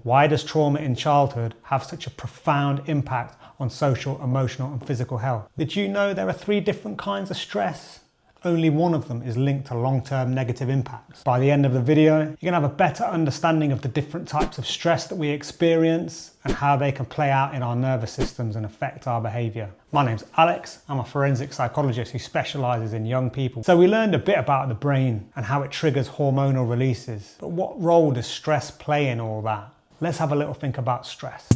Why does trauma in childhood have such a profound impact on social, emotional, and physical health? Did you know there are 3 different kinds of stress? Only one of them is linked to long-term negative impacts. By the end of the video, you're going to have a better understanding of the different types of stress that we experience and how they can play out in our nervous systems and affect our behaviour. My name's Alex. I'm a forensic psychologist who specialises in young people. So we learned a bit about the brain and how it triggers hormonal releases. But what role does stress play in all that? Let's have a little think about stress.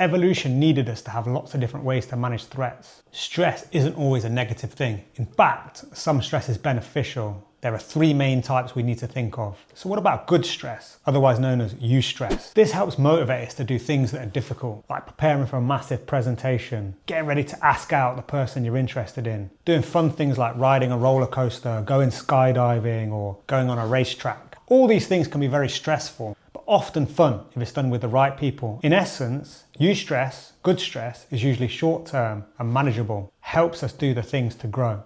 Evolution needed us to have lots of different ways to manage threats. Stress isn't always a negative thing. In fact, some stress is beneficial. There are 3 main types we need to think of. So what about good stress, otherwise known as eustress? This helps motivate us to do things that are difficult, like preparing for a massive presentation, getting ready to ask out the person you're interested in, doing fun things like riding a roller coaster, going skydiving, or going on a racetrack. All these things can be very stressful, but often fun if it's done with the right people. In essence, eustress, good stress, is usually short-term and manageable, helps us do the things to grow.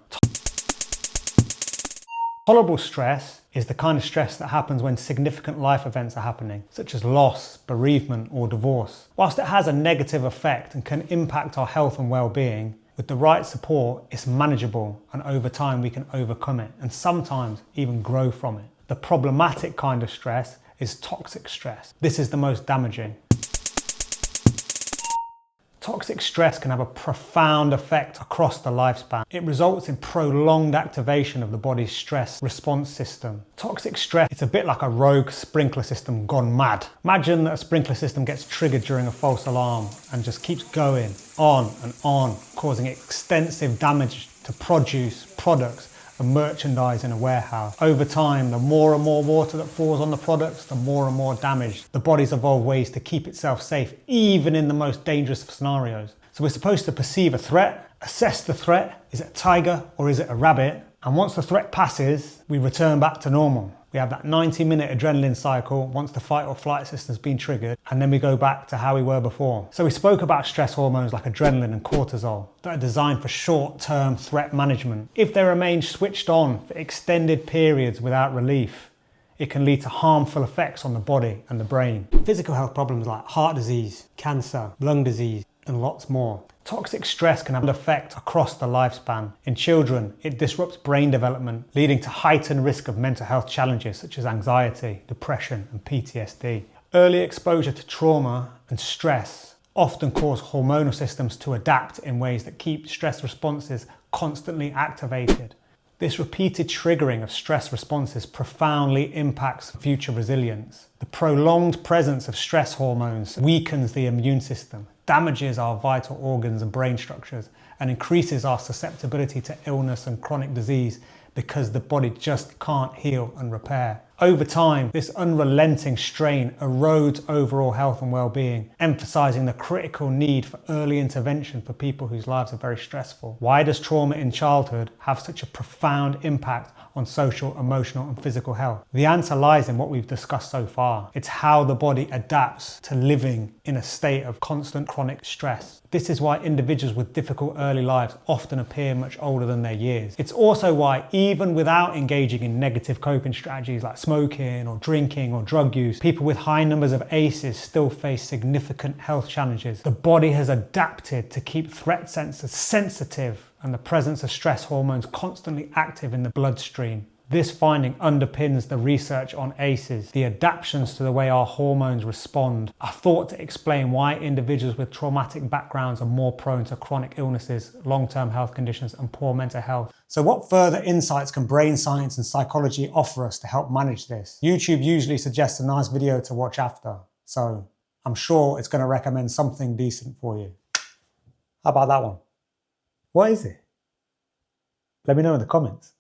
Tolerable stress is the kind of stress that happens when significant life events are happening, such as loss, bereavement, or divorce. Whilst it has a negative effect and can impact our health and well-being, with the right support, it's manageable, and over time we can overcome it and sometimes even grow from it. The problematic kind of stress is toxic stress. This is the most damaging. Toxic stress can have a profound effect across the lifespan. It results in prolonged activation of the body's stress response system. Toxic stress is a bit like a rogue sprinkler system gone mad. Imagine that a sprinkler system gets triggered during a false alarm and just keeps going on and on, causing extensive damage to produce, products, and merchandise in a warehouse. Over time, the more and more water that falls on the products, the more and more damage. The body's evolved ways to keep itself safe, even in the most dangerous of scenarios. So we're supposed to perceive a threat, assess the threat, is it a tiger or is it a rabbit? And once the threat passes, we return back to normal. We have that 90-minute adrenaline cycle once the fight or flight system's been triggered, and then we go back to how we were before. So we spoke about stress hormones like adrenaline and cortisol that are designed for short-term threat management. If they remain switched on for extended periods without relief, it can lead to harmful effects on the body and the brain. Physical health problems like heart disease, cancer, lung disease, and lots more. Toxic stress can have an effect across the lifespan. In children, it disrupts brain development, leading to heightened risk of mental health challenges such as anxiety, depression, and PTSD. Early exposure to trauma and stress often cause hormonal systems to adapt in ways that keep stress responses constantly activated. This repeated triggering of stress responses profoundly impacts future resilience. The prolonged presence of stress hormones weakens the immune system, damages our vital organs and brain structures, and increases our susceptibility to illness and chronic disease because the body just can't heal and repair. Over time, this unrelenting strain erodes overall health and well-being, emphasizing the critical need for early intervention for people whose lives are very stressful. Why does trauma in childhood have such a profound impact on social, emotional, and physical health? The answer lies in what we've discussed so far. It's how the body adapts to living in a state of constant chronic stress. This is why individuals with difficult early lives often appear much older than their years. It's also why, even without engaging in negative coping strategies like smoking or drinking or drug use, people with high numbers of ACEs still face significant health challenges. The body has adapted to keep threat sensors sensitive and the presence of stress hormones constantly active in the bloodstream. This finding underpins the research on ACEs. The adaptations to the way our hormones respond are thought to explain why individuals with traumatic backgrounds are more prone to chronic illnesses, long-term health conditions, and poor mental health. So what further insights can brain science and psychology offer us to help manage this? YouTube usually suggests a nice video to watch after, so I'm sure it's going to recommend something decent for you. How about that one? What is it? Let me know in the comments.